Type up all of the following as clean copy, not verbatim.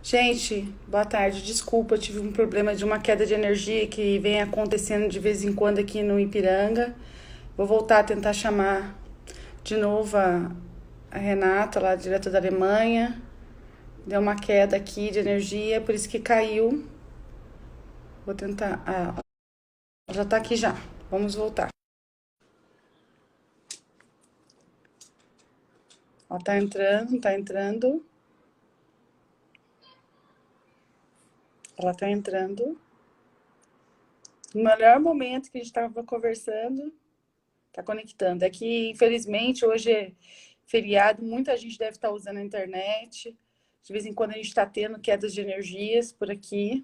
Gente, boa tarde. Desculpa, eu tive um problema de uma queda de energia que vem acontecendo de vez em quando aqui no Ipiranga. Vou voltar a tentar chamar de novo a Renata, lá direto da Alemanha. Deu uma queda aqui de energia, por isso que caiu. Vou tentar. Ah, já tá aqui já. Vamos voltar. Ó, tá entrando, tá entrando. Ela tá entrando. No melhor momento que a gente tava conversando. Tá conectando. É que, infelizmente, hoje é feriado, muita gente deve estar usando a internet. De vez em quando a gente está tendo quedas de energias por aqui.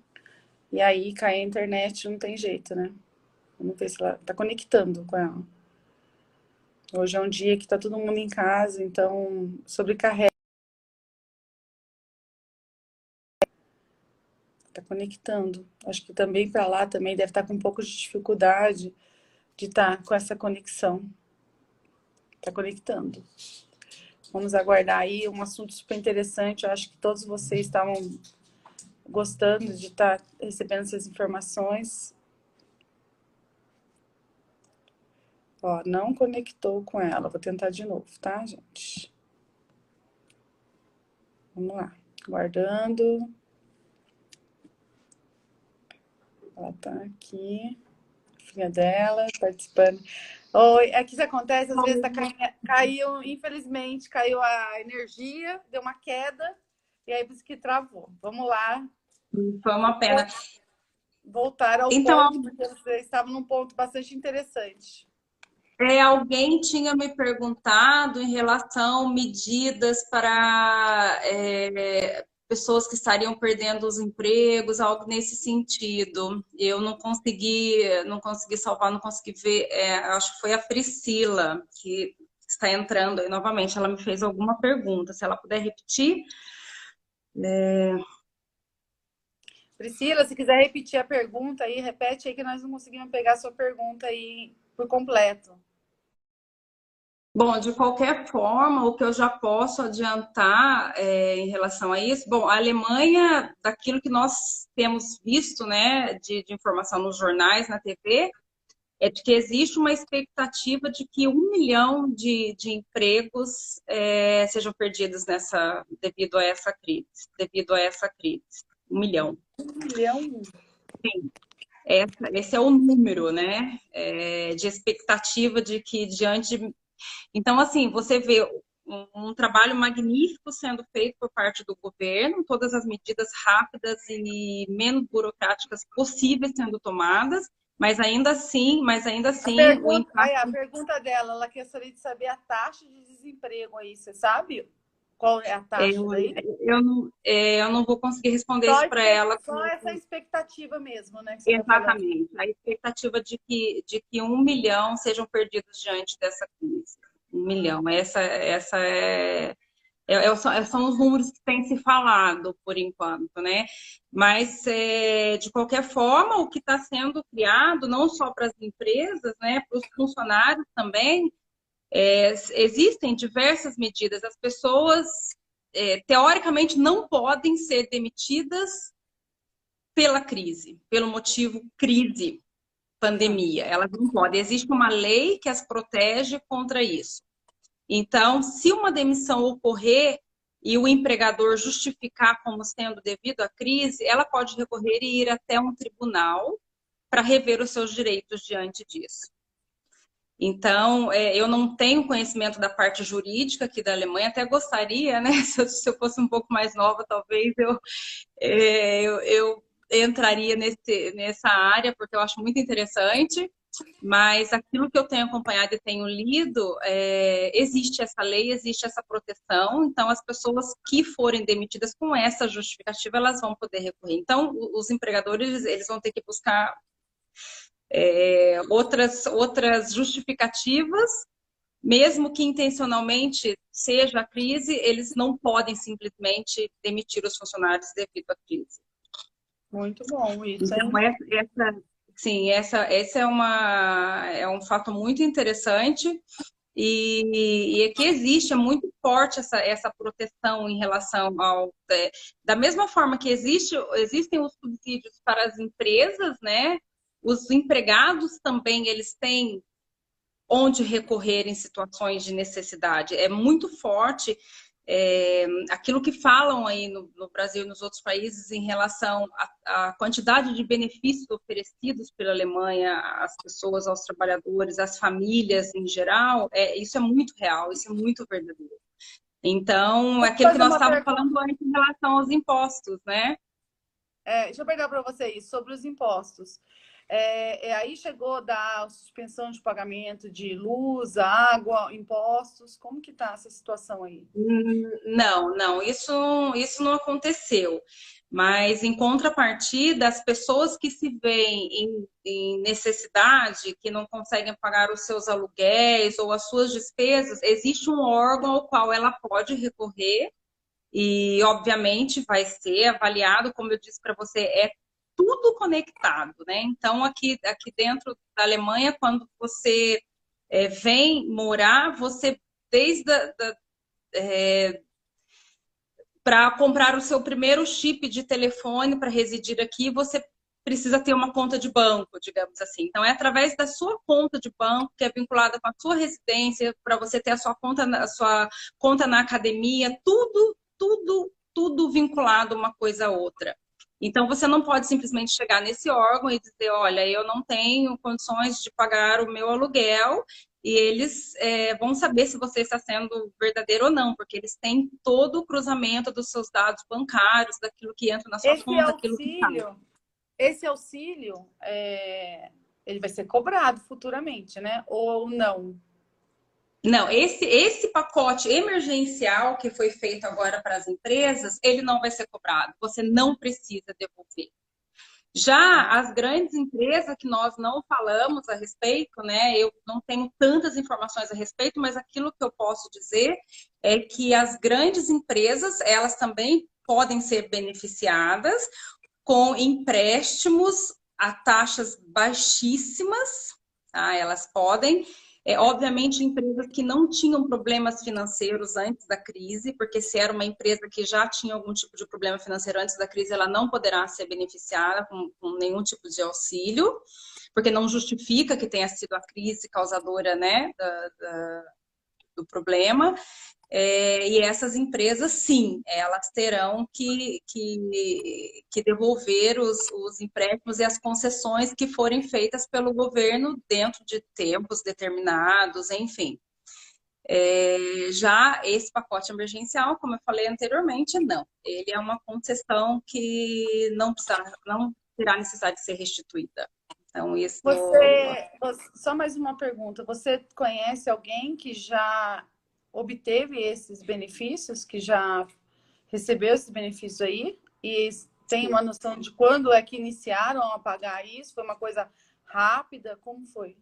E aí cai a internet, não tem jeito, né? Vamos ver se ela tá conectando com ela. Hoje é um dia que tá todo mundo em casa, então sobrecarrega. Tá conectando. Acho que também para lá também deve estar com um pouco de dificuldade de estar com essa conexão. Tá conectando. Vamos aguardar aí um assunto super interessante. Eu acho que todos vocês estavam gostando de estar recebendo essas informações. Ó, não conectou com ela. Vou tentar de novo, tá, gente? Vamos lá. Guardando. Ela tá aqui. Filha dela, participando. Oi, é que isso acontece, às vezes caiu, infelizmente, caiu a energia, deu uma queda, e aí por isso que travou. Vamos lá. Foi uma pena. Voltar ao Então, ponto, porque você estava num ponto bastante interessante. alguém tinha me perguntado em relação a medidas para pessoas que estariam perdendo os empregos, algo nesse sentido. Eu não consegui salvar, não consegui ver. Acho que foi a Priscila que está entrando aí novamente. Ela me fez alguma pergunta. Se ela puder repetir. Priscila, se quiser repetir a pergunta aí, repete aí que nós não conseguimos pegar a sua pergunta aí por completo. Bom, de qualquer forma, o que eu já posso adiantar em relação a isso, bom, a Alemanha, daquilo que nós temos visto, né, de informação nos jornais, na TV, é de que existe uma expectativa de que 1 milhão de empregos sejam perdidos devido a essa crise, devido a essa crise. 1 milhão. 1 milhão? Esse é o número, né, de expectativa de que Então, assim, você vê um trabalho magnífico sendo feito por parte do governo, todas as medidas rápidas e menos burocráticas possíveis sendo tomadas, mas ainda assim, o A impacto. pergunta dela, ela quer saber a taxa de desemprego aí. Você sabe qual é a taxa Eu, daí? eu não vou conseguir responder isso para ela. Só essa expectativa mesmo, né, que você está falando. Exatamente. A expectativa de que 1 milhão sejam perdidos diante dessa crise. 1 milhão. São os números que têm se falado por enquanto, né? Mas, de qualquer forma, o que está sendo criado, não só para as empresas, né, para os funcionários também, existem diversas medidas. As pessoas, teoricamente, não podem ser demitidas pela crise, pelo motivo crise, Ah, pandemia. Elas não podem. Existe uma lei que as protege contra isso. Então, se uma demissão ocorrer e o empregador justificar como sendo devido à crise, ela pode recorrer e ir até um tribunal para rever os seus direitos diante disso. Então, eu não tenho conhecimento da parte jurídica aqui da Alemanha, até gostaria, né? Se eu fosse um pouco mais nova, talvez eu entraria nessa área, porque eu acho muito interessante. Mas aquilo que eu tenho acompanhado e tenho lido, existe essa lei, existe essa proteção, então as pessoas que forem demitidas com essa justificativa, elas vão poder recorrer. Então, os empregadores, eles vão ter que buscar outras justificativas, mesmo que intencionalmente seja a crise, eles não podem simplesmente demitir os funcionários devido à crise. muito bom isso, Então, hein? sim, essa é um fato muito interessante. E aqui existe, é muito forte essa proteção em relação ao. Da mesma forma que existem os subsídios para as empresas, né? Os empregados também eles têm onde recorrer em situações de necessidade. É muito forte aquilo que falam aí no Brasil e nos outros países em relação à quantidade de benefícios oferecidos pela Alemanha às pessoas, aos trabalhadores, às famílias em geral, isso é muito real, isso é muito verdadeiro. Então, é Vou aquilo que fazer nós uma estávamos pergunta. falando antes em relação aos impostos, né? Deixa eu perguntar para você isso, sobre os impostos. Aí chegou da suspensão de pagamento de luz, água, impostos. Como que está essa situação aí? Não, isso não aconteceu. Mas, em contrapartida, as pessoas que se veem em necessidade, que não conseguem pagar os seus aluguéis ou as suas despesas, existe um órgão ao qual ela pode recorrer e, obviamente, vai ser avaliado, como eu disse para você, é tudo conectado, né? Então, aqui dentro da Alemanha, quando você vem morar, você, desde para comprar o seu primeiro chip de telefone para residir aqui, você precisa ter uma conta de banco, digamos assim. Então, é através da sua conta de banco, que é vinculada com a sua residência, para você ter a sua conta na academia, tudo vinculado uma coisa a outra. Então, você não pode simplesmente chegar nesse órgão e dizer, olha, eu não tenho condições de pagar o meu aluguel, e eles vão saber se você está sendo verdadeiro ou não, porque eles têm todo o cruzamento dos seus dados bancários, daquilo que entra na sua Esse conta, aquilo que sai. auxílio, esse auxílio, ele vai ser cobrado futuramente, né? Ou não? Não, esse pacote emergencial que foi feito agora para as empresas, ele não vai ser cobrado. Você não precisa devolver. Já as grandes empresas que nós não falamos a respeito, né? Eu não tenho tantas informações a respeito, mas aquilo que eu posso dizer é que as grandes empresas, elas também podem ser beneficiadas com empréstimos a taxas baixíssimas, tá? Elas podem. Obviamente, empresas que não tinham problemas financeiros antes da crise, porque se era uma empresa que já tinha algum tipo de problema financeiro antes da crise, ela não poderá ser beneficiada com nenhum tipo de auxílio, porque não justifica que tenha sido a crise causadora, né, do problema. E essas empresas, sim, elas terão que devolver os empréstimos e as concessões que forem feitas pelo governo dentro de tempos determinados, enfim. Já esse pacote emergencial, como eu falei anteriormente, não. Ele é uma concessão que não terá necessidade de ser restituída. Então, isso. Só mais uma pergunta. Você conhece alguém que já obteve esses benefícios, que já recebeu esses benefícios aí? E tem uma noção de quando é que iniciaram a pagar isso? Foi uma coisa rápida? Como foi?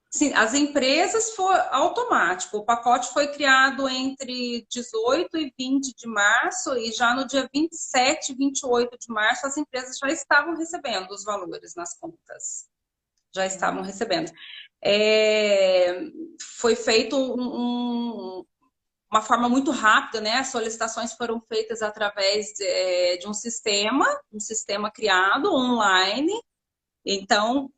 Sim, as empresas foi automático. O pacote foi criado entre 18 e 20 de março e já no dia 27 e 28 de março as empresas já estavam recebendo os valores nas contas. Já estavam recebendo. Foi feito uma forma muito rápida, né? As solicitações foram feitas através de um sistema criado online. Então,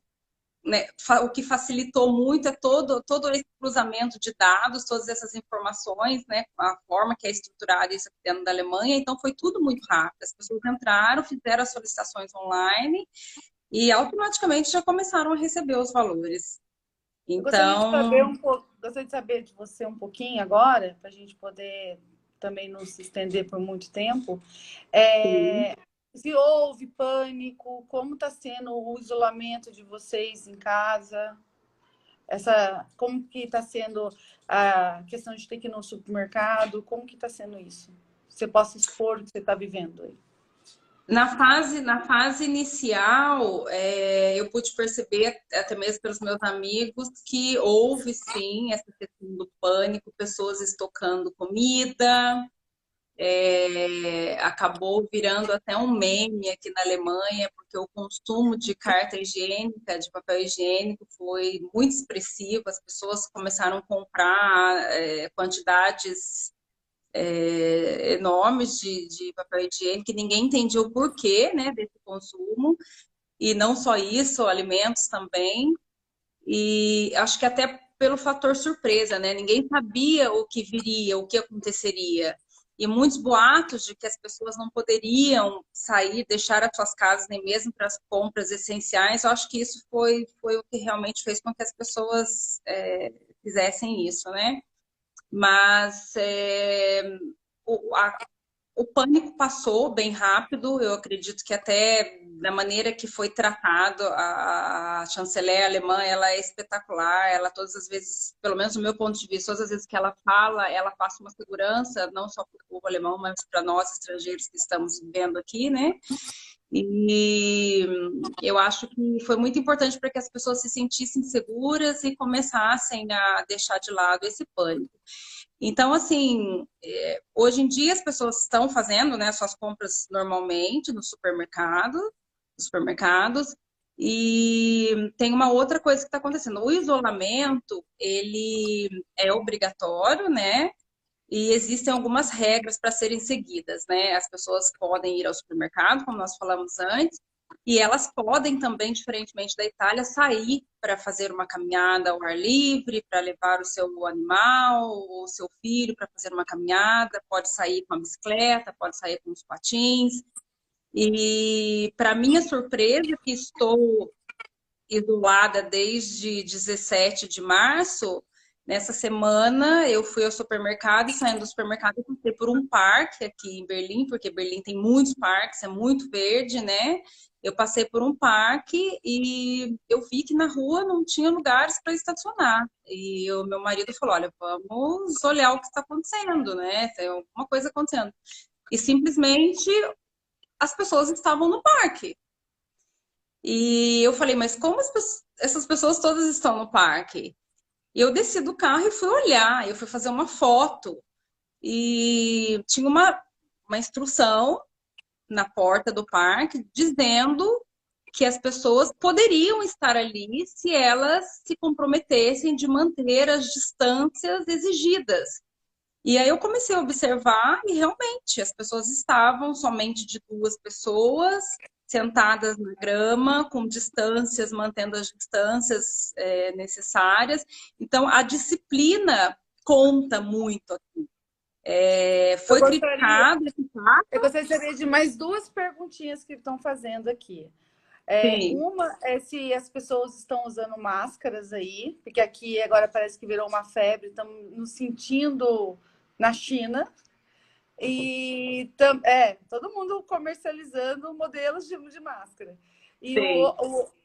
né, o que facilitou muito é todo esse cruzamento de dados, todas essas informações, né, a forma que é estruturada isso aqui dentro da Alemanha, então foi tudo muito rápido. As pessoas entraram, fizeram as solicitações online e automaticamente já começaram a receber os valores. Então, gostaria de saber de você um pouquinho agora, para a gente poder também não se estender por muito tempo. Se houve pânico, como está sendo o isolamento de vocês em casa? Como que está sendo a questão de ter que ir no supermercado? Como que está sendo isso? Você possa expor o que você está vivendo aí. na fase inicial, eu pude perceber, até mesmo pelos meus amigos, que houve sim essa questão do pânico, pessoas estocando comida, acabou virando até um meme aqui na Alemanha, porque o consumo de carta higiênica, de papel higiênico, foi muito expressivo. As pessoas começaram a comprar quantidades enormes de papel higiênico, e ninguém entendia o porquê, né, desse consumo. E não só isso, alimentos também. E acho que até pelo fator surpresa, né? Ninguém sabia o que viria, o que aconteceria. E muitos boatos de que as pessoas não poderiam sair, deixar as suas casas, nem mesmo para as compras essenciais. Eu acho que isso foi o que realmente fez com que as pessoas fizessem isso, né? Mas o, a, o pânico passou bem rápido. Eu acredito que até da maneira que foi tratado, a chanceler alemã, ela é espetacular. Ela todas as vezes, pelo menos do meu ponto de vista, todas as vezes que ela fala, ela passa uma segurança, não só para o povo alemão, mas para nós estrangeiros que estamos vivendo aqui, né? E eu acho que foi muito importante para que as pessoas se sentissem seguras e começassem a deixar de lado esse pânico. Então, assim, hoje em dia as pessoas estão fazendo, né, suas compras normalmente no supermercado, nos supermercados, e tem uma outra coisa que está acontecendo. O isolamento, ele é obrigatório, né? E existem algumas regras para serem seguidas, né? As pessoas podem ir ao supermercado, como nós falamos antes, e elas podem também, diferentemente da Itália, sair para fazer uma caminhada ao ar livre, para levar o seu animal, o seu filho para fazer uma caminhada, pode sair com a bicicleta, pode sair com os patins. E, para minha surpresa, que estou isolada desde 17 de março, nessa semana eu fui ao supermercado e saindo do supermercado eu passei por um parque aqui em Berlim, porque Berlim tem muitos parques, é muito verde, né? Eu passei por um parque e eu vi que na rua não tinha lugares para estacionar. E o meu marido falou: olha, vamos olhar o que está acontecendo, né? Tem alguma coisa acontecendo. E simplesmente as pessoas estavam no parque. E eu falei, mas como essas pessoas todas estão no parque? E eu desci do carro e fui olhar, eu fui fazer uma foto. E tinha uma instrução na porta do parque dizendo que as pessoas poderiam estar ali se elas se comprometessem de manter as distâncias exigidas. E aí eu comecei a observar e realmente as pessoas estavam somente de duas pessoas, sentadas na grama, com distâncias, mantendo as distâncias necessárias. Então a disciplina conta muito aqui. Eu Foi gostaria, criticado esse fato. eu gostaria de saber de mais duas perguntinhas que estão fazendo aqui. Sim, Uma é se as pessoas estão usando máscaras aí, porque aqui agora parece que virou uma febre, estamos nos sentindo na China. E todo mundo comercializando modelos de máscara. E sim.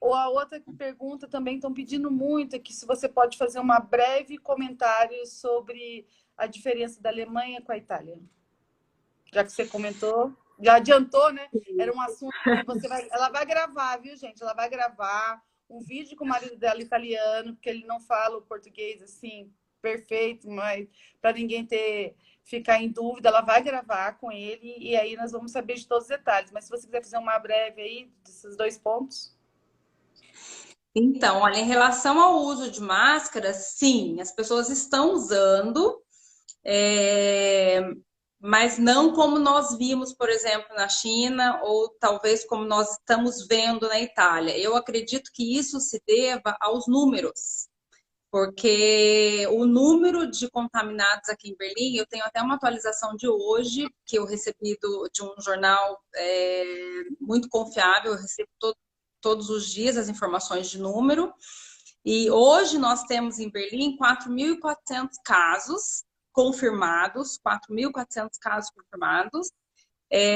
a outra pergunta também estão pedindo muito é que se você pode fazer uma breve comentário sobre a diferença da Alemanha com a Itália. Já que você comentou, já adiantou, né? Era um assunto que ela vai gravar, viu, gente? Ela vai gravar um vídeo com o marido dela italiano, porque ele não fala o português assim perfeito, mas para ninguém ficar em dúvida, ela vai gravar com ele e aí nós vamos saber de todos os detalhes. Mas se você quiser fazer uma breve aí desses dois pontos. Então, olha, em relação ao uso de máscara, sim, as pessoas estão usando, é, mas não como nós vimos, por exemplo, na China, ou talvez como nós estamos vendo na Itália. Eu acredito que isso se deva aos números, porque o número de contaminados aqui em Berlim, eu tenho até uma atualização de hoje, que eu recebi de um jornal muito confiável, eu recebo todos os dias as informações de número. E hoje nós temos em Berlim 4.400 casos confirmados, 4.400 casos confirmados.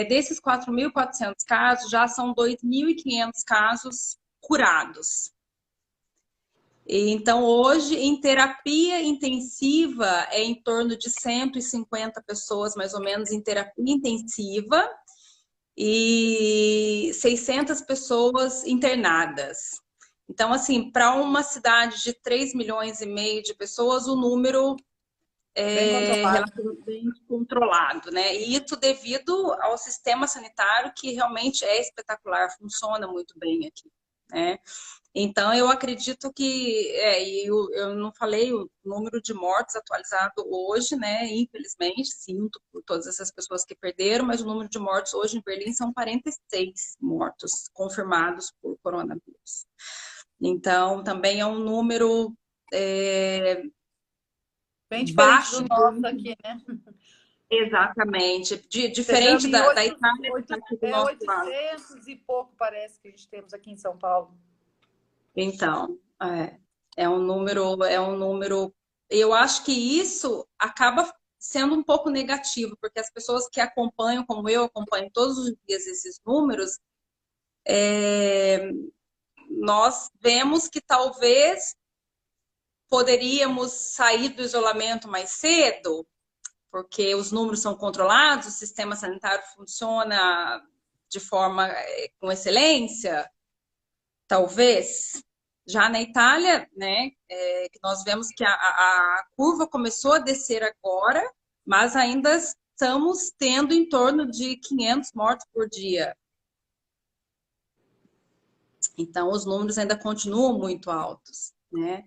Desses 4.400 casos, já são 2.500 casos curados. Então, hoje, em terapia intensiva, é em torno de 150 pessoas, mais ou menos, em terapia intensiva e 600 pessoas internadas. Então, assim, para uma cidade de 3,5 milhões de pessoas, o número Bem controlado. relativamente controlado, né? E isso devido ao sistema sanitário que realmente é espetacular, funciona muito bem aqui, né? Então, eu acredito que, eu não falei o número de mortes atualizado hoje, né? Infelizmente, sinto por todas essas pessoas que perderam, mas o número de mortes hoje em Berlim são 46 mortos confirmados por coronavírus. Então, também é um número Bem diferente do baixo, nosso aqui, né? exatamente, Chegamos diferente em da Itália, que está aqui do nosso lado. 800 e pouco, parece que a gente temos aqui em São Paulo. Então, é um número. Eu acho que isso acaba sendo um pouco negativo, porque as pessoas que acompanham, como eu acompanho todos os dias esses números, nós vemos que talvez poderíamos sair do isolamento mais cedo, porque os números são controlados, o sistema sanitário funciona de forma com excelência, talvez. Já na Itália, né, que nós vemos que a curva começou a descer agora, mas ainda estamos tendo em torno de 500 mortos por dia. Então, os números ainda continuam muito altos, né?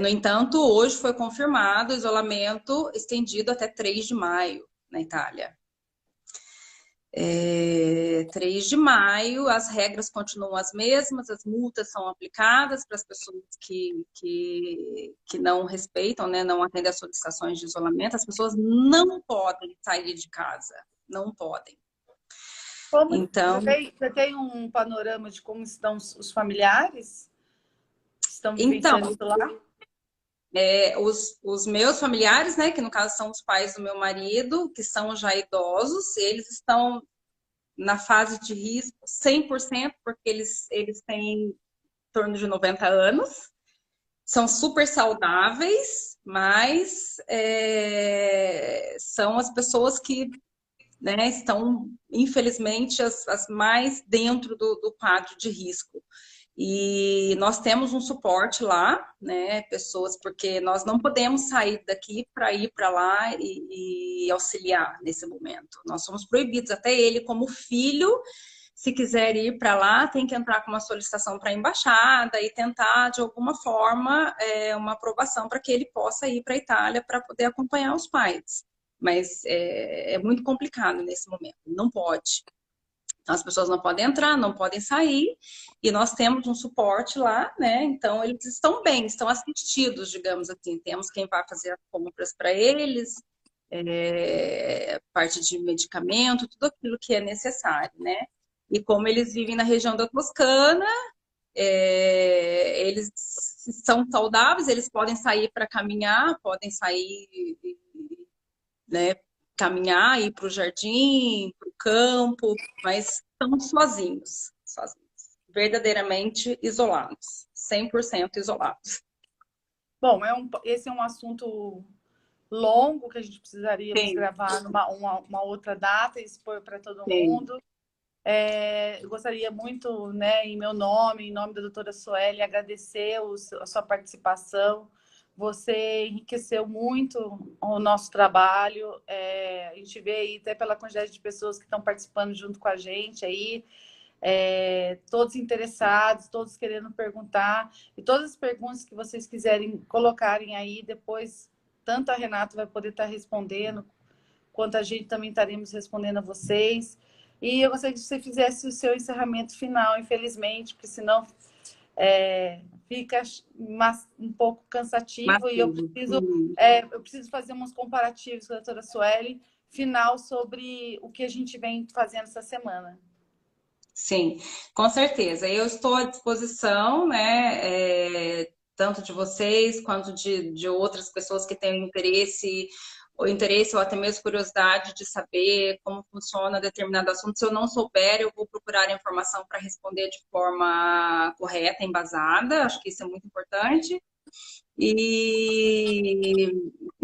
No entanto, hoje foi confirmado o isolamento estendido até 3 de maio na Itália. 3 de maio, as regras continuam as mesmas, as multas são aplicadas para as pessoas que não respeitam, né, não atendem às solicitações de isolamento. As pessoas não podem sair de casa, não podem. Como Então, você tem um panorama de como estão os familiares que estão então vivenciando isso lá? os meus familiares, né, que no caso são os pais do meu marido, que são já idosos, eles estão na fase de risco 100%, porque eles têm em torno de 90 anos, são super saudáveis, mas são as pessoas que, né, estão, infelizmente, as mais dentro do quadro de risco. E nós temos um suporte lá, né, pessoas, porque nós não podemos sair daqui para ir para lá e auxiliar nesse momento. Nós somos proibidos, até ele, como filho, se quiser ir para lá, tem que entrar com uma solicitação para a embaixada e tentar, de alguma forma, uma aprovação para que ele possa ir para a Itália para poder acompanhar os pais. Mas é muito complicado nesse momento, não pode. Então, as pessoas não podem entrar, não podem sair, e nós temos um suporte lá, né? Então, eles estão bem, estão assistidos, digamos assim. Temos quem vai fazer as compras para eles, parte de medicamento, tudo aquilo que é necessário, né? E como eles vivem na região da Toscana, eles são saudáveis, eles podem sair para caminhar, podem sair, né, caminhar, ir para o jardim, para o campo, mas estão sozinhos, verdadeiramente isolados, 100% isolados. Bom, esse é um assunto longo que a gente precisaríamos Sim, gravar uma outra data e expor para todo sim. mundo. Eu gostaria muito, né, em meu nome, em nome da doutora Sueli, agradecer a sua participação. Você enriqueceu muito o nosso trabalho. A gente vê aí, até pela quantidade de pessoas que estão participando junto com a gente aí, todos interessados, todos querendo perguntar. E todas as perguntas que vocês quiserem colocarem aí, depois, tanto a Renata vai poder estar respondendo, quanto a gente também estaremos respondendo a vocês. E eu gostaria que você fizesse o seu encerramento final, infelizmente, porque senão fica um pouco cansativo e Massivo. eu preciso fazer uns comparativos com a doutora Sueli, final sobre o que a gente vem fazendo essa semana. Sim, com certeza. Eu estou à disposição, né, tanto de vocês quanto de outras pessoas que tenham interesse ou até mesmo curiosidade de saber como funciona determinado assunto. Se eu não souber, eu vou procurar a informação para responder de forma correta, embasada. Acho que isso é muito importante. E,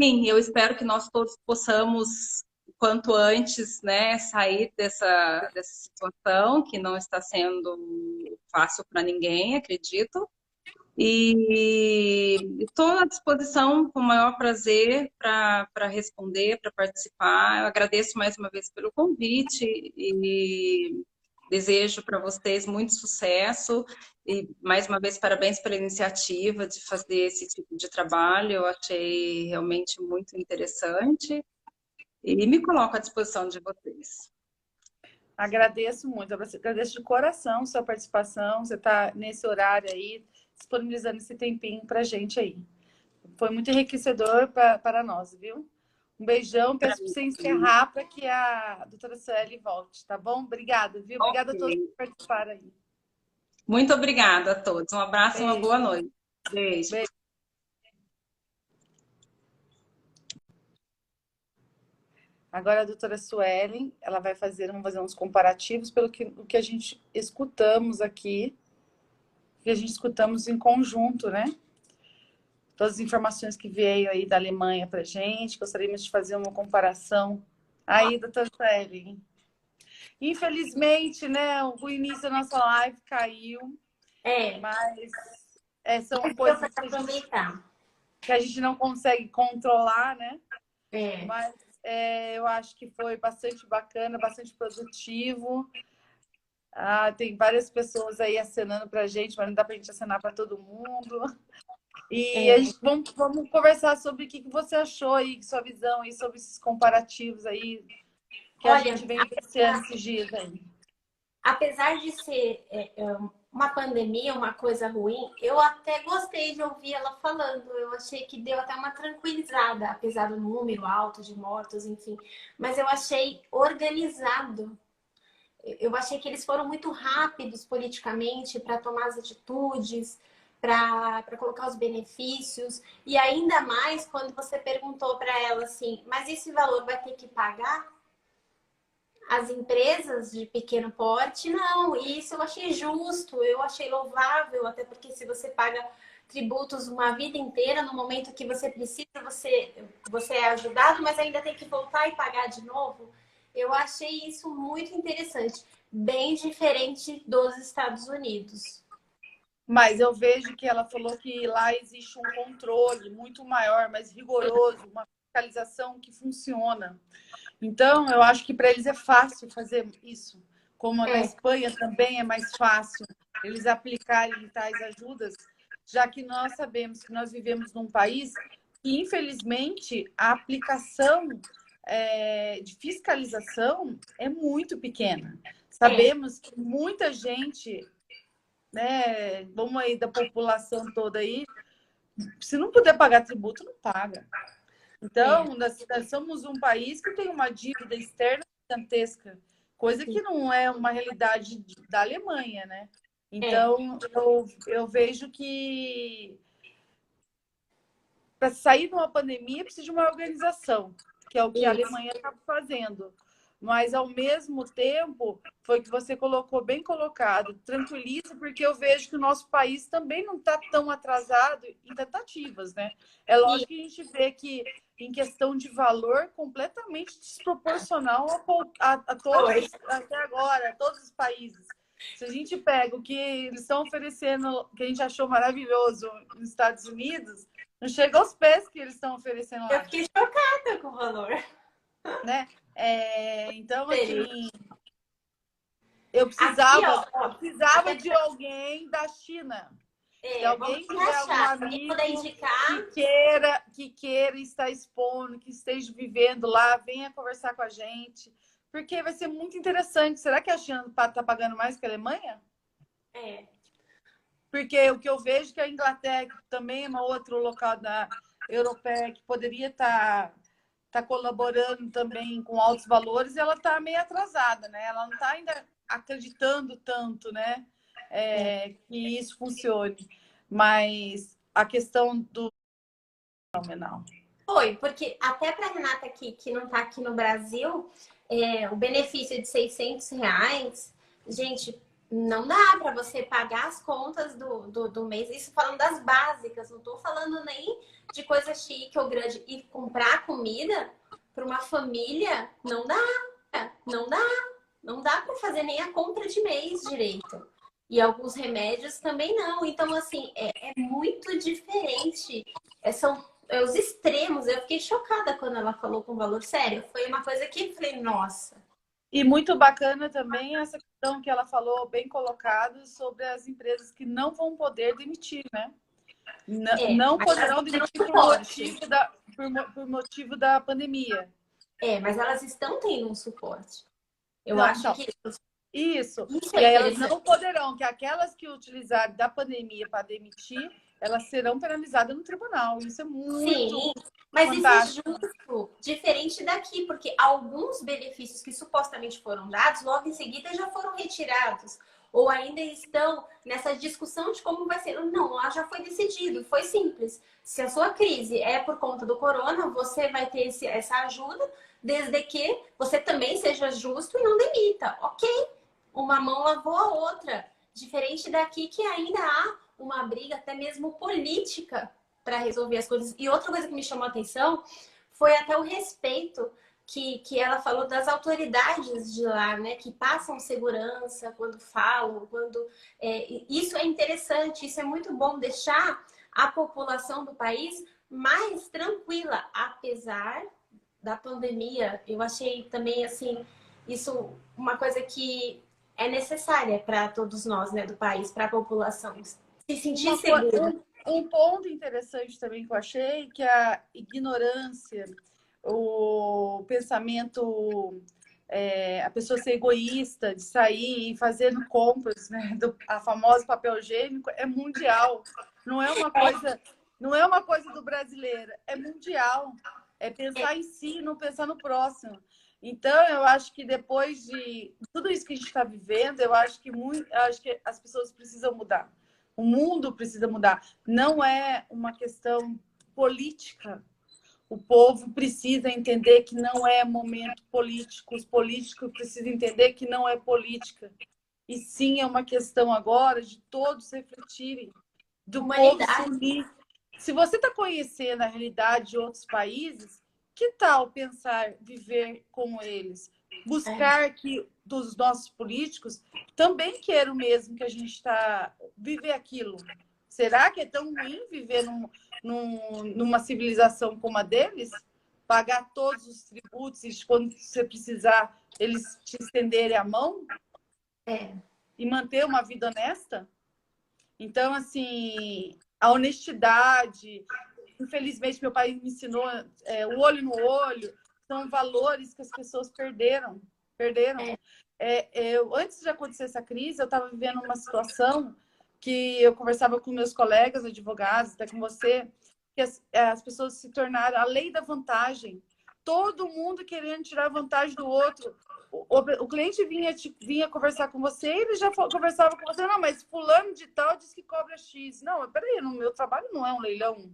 sim, eu espero que nós todos possamos, quanto antes, né, sair dessa situação que não está sendo fácil para ninguém, acredito. E estou à disposição com o maior prazer para responder, para participar. Eu agradeço mais uma vez pelo convite e desejo para vocês muito sucesso. E mais uma vez, parabéns pela iniciativa de fazer esse tipo de trabalho. Eu achei realmente muito interessante e me coloco à disposição de vocês. Agradeço muito, agradeço de coração sua participação, você está nesse horário aí, disponibilizando esse tempinho para a gente aí. Foi muito enriquecedor para nós, viu? Um beijão, peço para você encerrar para que a doutora Sueli volte, tá bom? Obrigada, viu? Obrigada a todos Ok. que participaram aí. Muito obrigada a todos. Um abraço e uma boa Beijo. noite. Beijo. Beijo. Agora a doutora Suelen, ela vai vamos fazer uns comparativos pelo que, o que a gente escutamos aqui, que a gente escutamos em conjunto, né? Todas as informações que veio aí da Alemanha para a gente. Gostaríamos de fazer uma comparação aí, doutora Suelen. Infelizmente, né, o início da nossa live caiu, mas são coisas que a gente não consegue controlar, né? Mas eu acho que foi bastante bacana, bastante produtivo. Tem várias pessoas aí acenando para a gente, mas não dá para a gente acenar para todo mundo. E a gente, vamos conversar sobre o que você achou aí, sua visão aí sobre esses comparativos aí que a gente vem iniciando esses dias aí. Apesar de ser uma pandemia, uma coisa ruim, eu até gostei de ouvir ela falando. Eu achei que deu até uma tranquilizada, apesar do número alto de mortos, enfim. Mas eu achei organizado. Eu achei que eles foram muito rápidos politicamente para tomar as atitudes, para colocar os benefícios. E ainda mais quando você perguntou para ela assim, mas esse valor vai ter que pagar? As empresas de pequeno porte, não. E isso eu achei justo, eu achei louvável, até porque se você paga tributos uma vida inteira, no momento que você precisa, você é ajudado, mas ainda tem que voltar e pagar de novo. Eu achei isso muito interessante, bem diferente dos Estados Unidos. Mas eu vejo que ela falou que lá existe um controle muito maior, mais rigoroso, uma fiscalização que funciona. Então, eu acho que para eles é fácil fazer isso. Como na Espanha também é mais fácil eles aplicarem tais ajudas, já que nós sabemos que nós vivemos num país que, infelizmente, a aplicação de fiscalização é muito pequena. Sabemos que muita gente, né, vamos aí da população toda aí, se não puder pagar tributo, não paga. Então, nós somos um país que tem uma dívida externa gigantesca, coisa que não é uma realidade da Alemanha, né? Então, eu vejo que para sair de uma pandemia precisa de uma organização, que é o que a Alemanha está fazendo. Mas, ao mesmo tempo, foi o que você colocou, bem colocado, tranquiliza, porque eu vejo que o nosso país também não está tão atrasado em tentativas, né? É lógico que a gente vê que, em questão de valor, completamente desproporcional a todos, até agora, a todos os países. Se a gente pega o que eles estão oferecendo, que a gente achou maravilhoso nos Estados Unidos, não chega aos pés que eles estão oferecendo lá. Eu fiquei chocada com o valor. Né? Então, assim, eu precisava de alguém da China. Se alguém tiver algum amigo que queira estar expondo, que esteja vivendo lá, venha conversar com a gente. Porque vai ser muito interessante. Será que a China está pagando mais que a Alemanha? Porque o que eu vejo é que a Inglaterra também é um outro local da europeia que poderia estar colaborando também com altos valores, e ela está meio atrasada, né? Ela não está ainda acreditando tanto, né? Que isso funcione. Mas a questão do fenomenal. Foi, porque até para a Renata aqui, que não está aqui no Brasil, o benefício de R$ 600, gente, não dá para você pagar as contas do mês. Isso falando das básicas, não estou falando nem de coisa chique ou grande. E comprar comida para uma família, não dá. Não dá para fazer nem a compra de mês direito. E alguns remédios também não. Então, assim, é muito diferente. São os extremos. Eu fiquei chocada quando ela falou com valor sério. Foi uma coisa que eu falei, nossa. E muito bacana também essa questão que ela falou, bem colocado, sobre as empresas que não vão poder demitir, né? Não Mas elas poderão vão ter um demitir suporte. por motivo da pandemia. Mas elas estão tendo um suporte. Eu Não, acho então, que isso. isso E é aí elas interessante. não poderão, que aquelas que utilizarem da pandemia para demitir, elas serão penalizadas no tribunal. Isso é muito Sim, mas isso é fantástico. justo, diferente daqui, porque alguns benefícios que supostamente foram dados, logo em seguida já foram retirados. Ou ainda estão nessa discussão de como vai ser. Não, lá já foi decidido, foi simples. Se a sua crise é por conta do corona, você vai ter essa ajuda, desde que você também seja justo e não demita. Ok, uma mão lavou a outra. Diferente daqui que ainda há uma briga, até mesmo política, para resolver as coisas. E outra coisa que me chamou a atenção foi até o respeito que ela falou das autoridades de lá, né? Que passam segurança quando falam, quando isso é interessante, isso é muito bom deixar a população do país mais tranquila, apesar da pandemia. Eu achei também assim isso uma coisa que é necessária para todos nós, né, do país, para a população se sentir segura. Um ponto interessante também que eu achei, que a ignorância, o pensamento, a pessoa ser egoísta, de sair e fazendo compras, né, a famosa papel higiênico, é mundial. Não é uma coisa, não é uma coisa do brasileiro, é mundial. É pensar em si, não pensar no próximo. Então, eu acho que depois de tudo isso que a gente está vivendo, eu acho que as pessoas precisam mudar. O mundo precisa mudar. Não é uma questão política. O povo precisa entender que não é momento político. Os políticos precisam entender que não é política. E sim é uma questão agora de todos refletirem, do povo se Humanidade. unir. Se você está conhecendo a realidade de outros países, que tal pensar viver como eles? Buscar que dos nossos políticos também queiram mesmo que a gente está viver aquilo. Será que é tão ruim viver numa civilização como a deles? Pagar todos os tributos e quando você precisar, eles te estenderem a mão? E manter uma vida honesta? Então, assim, a honestidade, infelizmente, meu pai me ensinou o olho no olho, são valores que as pessoas perderam. Antes de acontecer essa crise, eu estava vivendo uma situação que eu conversava com meus colegas advogados, até com você, que as pessoas se tornaram a lei da vantagem. Todo mundo querendo tirar vantagem do outro. O cliente vinha conversar com você, ele já conversava com você, não, mas fulano de tal diz que cobra X. Não, mas peraí, no meu trabalho não é um leilão.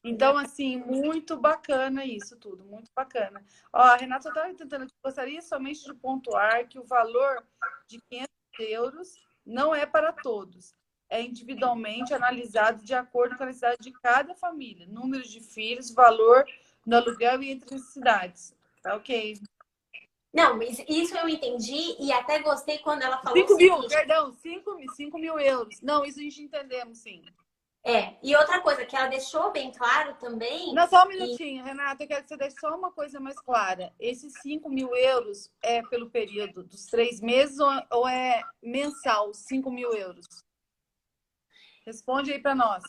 Então, assim, muito bacana isso tudo, muito bacana. Ó, a Renata estava tentando, gostaria somente de pontuar que o valor de 500 euros não é para todos. É individualmente analisado de acordo com a necessidade de cada família, número de filhos, valor do aluguel e entre necessidades. Tá ok. Não, mas isso eu entendi e até gostei quando ela falou o 5 mil, seguinte. perdão, 5 mil euros. Não, isso a gente entendemos, sim. E outra coisa que ela deixou bem claro também. Não, só um minutinho, Renata, eu quero que você deixe só uma coisa mais clara. Esses 5 mil euros é pelo período dos 3 meses ou é mensal, 5 mil euros? Responde aí para nós.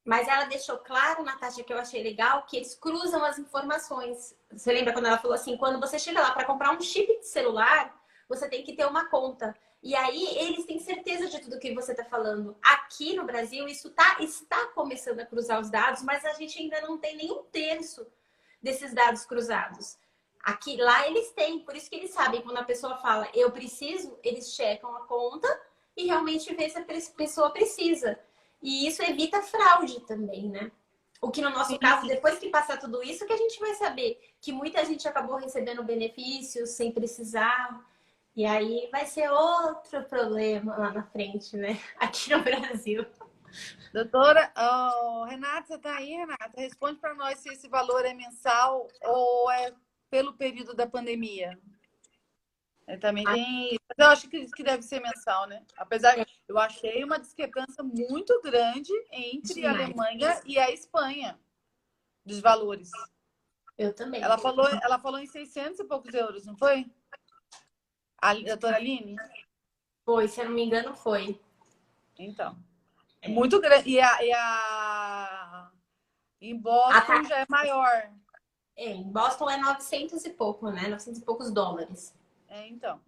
Mas ela deixou claro, Natasha, que eu achei legal, que eles cruzam as informações. Você lembra quando ela falou assim, quando você chega lá para comprar um chip de celular, você tem que ter uma conta. E aí eles têm certeza de tudo que você está falando. Aqui no Brasil, isso está começando a cruzar os dados, mas a gente ainda não tem nem um terço desses dados cruzados. Aqui, lá eles têm, por isso que eles sabem, quando a pessoa fala eu preciso, eles checam a conta e realmente vê se a pessoa precisa. E isso evita fraude também, né? O que no nosso caso, depois que passar tudo isso, que a gente vai saber que muita gente acabou recebendo benefícios sem precisar. E aí vai ser outro problema lá na frente, né? Aqui no Brasil. Doutora, Renata, você está aí, Renata? Responde para nós se esse valor é mensal ou é pelo período da pandemia. Também tem. Mas eu acho que deve ser mensal, né? Apesar, eu achei uma discrepância muito grande entre a Demais. Alemanha e a Espanha, dos valores. Eu também. Ela falou em 600 e poucos euros, não foi? A doutora Aline? Foi, se eu não me engano, foi. Então. É muito grande. Em Boston já é maior. Em Boston é 900 e pouco, né? 900 e poucos dólares. Então.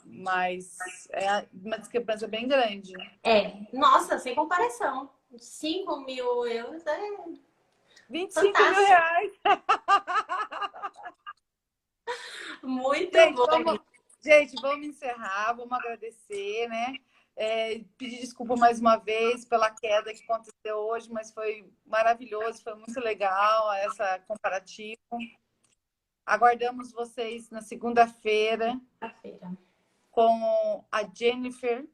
Mas é uma discrepância bem grande. Nossa, sem comparação. 5.000 euros é 25 mil fantástico. reais. Muito Gente, bom. vamos encerrar, vamos agradecer, né? Pedir desculpa mais uma vez pela queda que aconteceu hoje, mas foi maravilhoso, foi muito legal essa comparativa. Aguardamos vocês na segunda-feira com a Jennifer.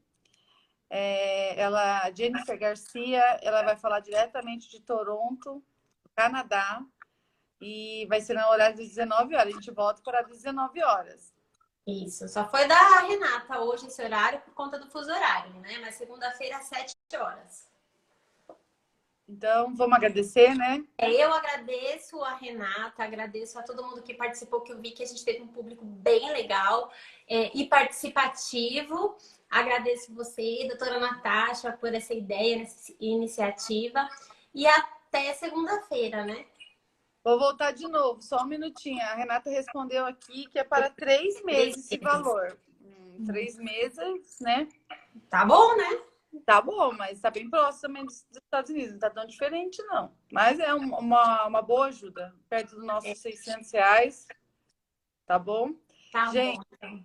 Jennifer Garcia, ela vai falar diretamente de Toronto, Canadá, e vai ser no horário das 19 horas. A gente volta para as 19 horas. Isso, só foi da Renata hoje esse horário por conta do fuso horário, né? Mas segunda-feira às 7 horas. Então, vamos agradecer, né? Eu agradeço a Renata, agradeço a todo mundo que participou, que eu vi que a gente teve um público bem legal e participativo. Agradeço você, doutora Natasha, por essa ideia, essa iniciativa. E até segunda-feira, né? Vou voltar de novo, só um minutinho. A Renata respondeu aqui que é para 3 meses esse valor. 3 meses, né? Tá bom, né? Tá bom, mas tá bem próximo também dos Estados Unidos. Não tá tão diferente, não. Mas é uma boa ajuda. Perto dos nossos 600 reais. Tá bom? Tá Gente, bom.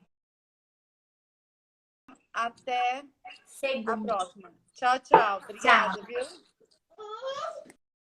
até a Segunda. próxima. Tchau, tchau. Obrigada, Tchau. viu?